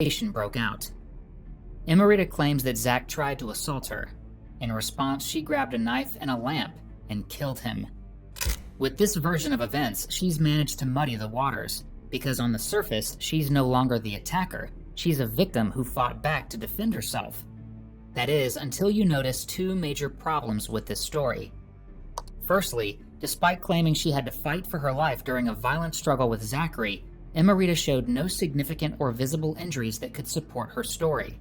altercation broke out. Emerita claims that Zack tried to assault her. In response, she grabbed a knife and a lamp and killed him. With this version of events, she's managed to muddy the waters, because on the surface, she's no longer the attacker. She's a victim who fought back to defend herself. That is, until you notice two major problems with this story. Firstly, despite claiming she had to fight for her life during a violent struggle with Zackery, Emerita showed no significant or visible injuries that could support her story.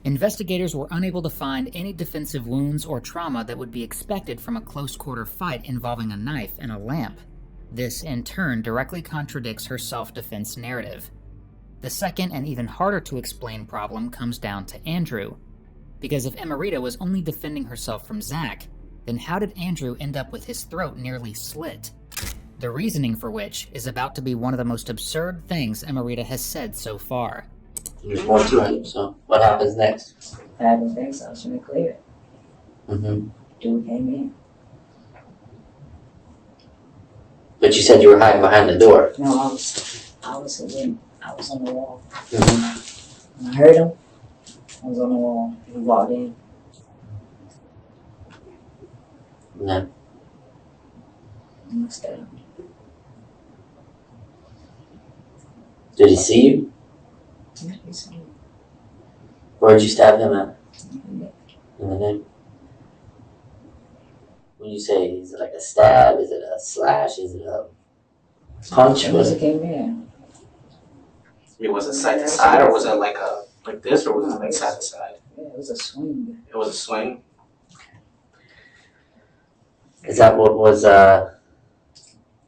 Investigators were unable to find any defensive wounds or trauma that would be expected from a close-quarter fight involving a knife and a lamp. This, in turn, directly contradicts her self-defense narrative. The second and even harder to explain problem comes down to Andrew. Because if Emerita was only defending herself from Zack, then how did Andrew end up with his throat nearly slit? The reasoning for which is about to be one of the most absurd things Emerita has said so far. There's more to it, so what happens next? What happens next? I was trying to clear it. Dude came in. But you said you were hiding behind the door. No, I was on the wall. When I heard him, I was on the wall. He walked in. No. And I stabbed him. Did he see you? Yeah, he said it. Where'd you stab him at? Yeah. In the neck? When you say, is it like a stab? Is it a slash? Is it a punch? As soon as he came in. I mean, was it side to side, or was it like this, or was it like side to side? Yeah, it was a swing. It was a swing. Is that what was done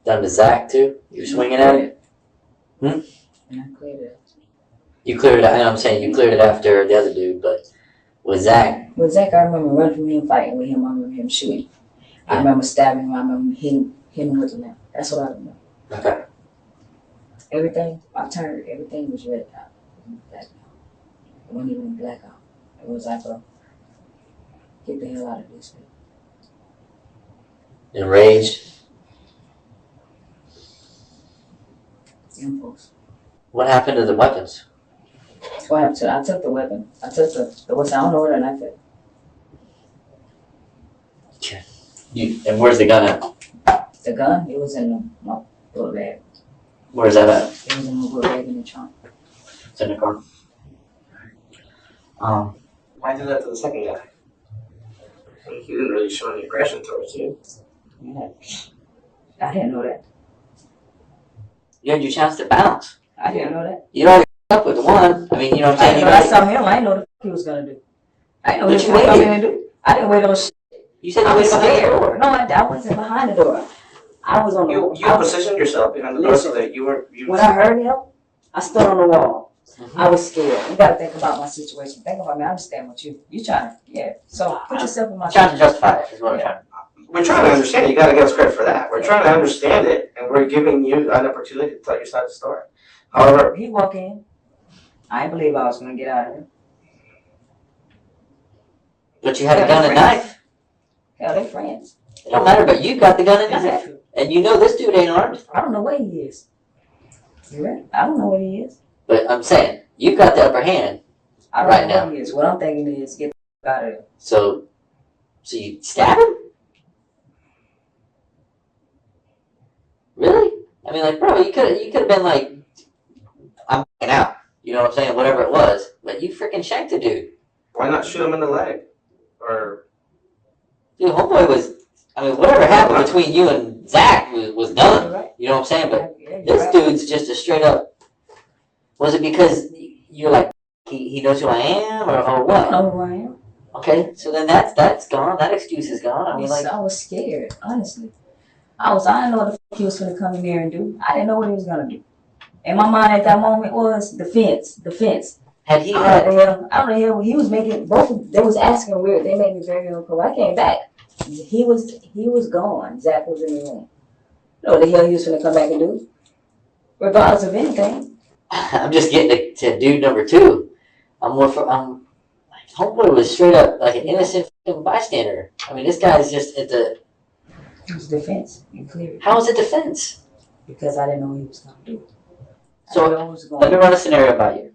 to Zack too? You were swinging at it? And I cleared it. You cleared it. I know I'm saying you cleared it after the other dude, but with Zack, With Zack, I remember running from him, fighting with him. I remember him shooting. I remember stabbing him. I remember hitting him with the lamp. That's what I remember. okay. Everything, I turned, everything was red out. Black out. It wasn't even black out. It was like get the hell out of this. Enraged. Impulse. What happened to the weapons? What happened to I took the weapon. I took the what's I don't know where the knife is. And where's the gun at? The gun, it was in my little bag. Where's that at? It was in my little bag in the trunk. It's in the car. Why do that to the second guy? I mean, he didn't really show any aggression towards you. Yeah. I didn't know that. You had your chance to bounce. I didn't know that. You already up with the one. I mean, you know what I'm saying? I saw him. I didn't know what he was gonna do. I didn't know what he was gonna do. I didn't wait on shit. You said I you was waited behind the scared. door. No, I wasn't behind the door. I was on the wall. You positioned yourself behind the door so that you were. When I heard him, I stood on the wall. I was scared. You gotta think about my situation. Think about me. I understand what you trying to, yeah. So put yourself in my Trying to situation. justify it is what I'm trying to. We're trying to understand it. You gotta give us credit for that. We're trying to understand it, and we're giving you an opportunity to tell your side of the story. However, He walked in. I didn't believe I was gonna get out of here. But you had a gun and knife. Hell, they friends. It don't matter, but you got the gun and knife. Exactly. And you know this dude ain't armed. I don't know where he is. You right? I don't know where he is. But I'm saying, you've got the upper hand. I don't Right know now. where he is. What I'm thinking is get the out of there. So you stab him? Really? I mean, like, bro, you could have been like, I'm f***ing out. You know what I'm saying? Whatever it was. But you freaking shanked the dude. why not shoot him in the leg? Or Dude, homeboy was, I mean, whatever happened between you and Zack was done. Right. You know what I'm saying? But Yeah, you're this right. dude's just a straight up, was it because you're like, he knows who I am, or I don't what? know who I am. Okay, so then that's gone. That excuse is gone. I mean, like, I was scared, honestly. I didn't know what the fuck he was gonna come in there and do. I didn't know what he was gonna do. And my mind at that moment was defense. had he I don't had, know, he was making both. They was asking weird. They made me very uncomfortable. I came back. He was gone. Zack was in the room. Know what the hell he was gonna come back and do? Regardless of anything. I'm just getting to dude number two. Homeboy was straight up like an innocent fucking bystander. I mean, this guy's just at the. It was defense. You clear it. How is it defense? Because I didn't know what he was gonna do. So, I didn't know what was Let me going run a scenario by you.